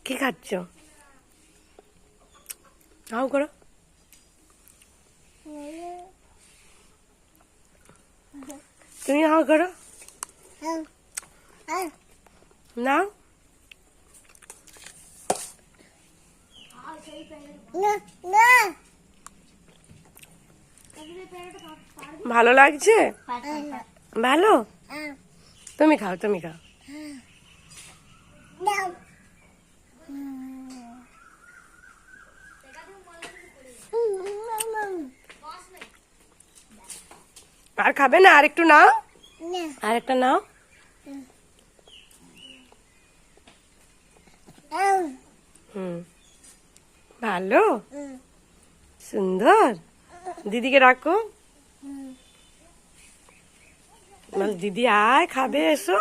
কি খাচ্ছ? হাউ করো। তুমি হাউ করো না। ভালো লাগছে? ভালো? তুমি খাও, তুমি খাও। আর খাবে না? আর একটু নাও, আর একটা নাও। ভালো, সুন্দর। দিদিকে রাখো, বল দিদি আয় খাবে, এসো।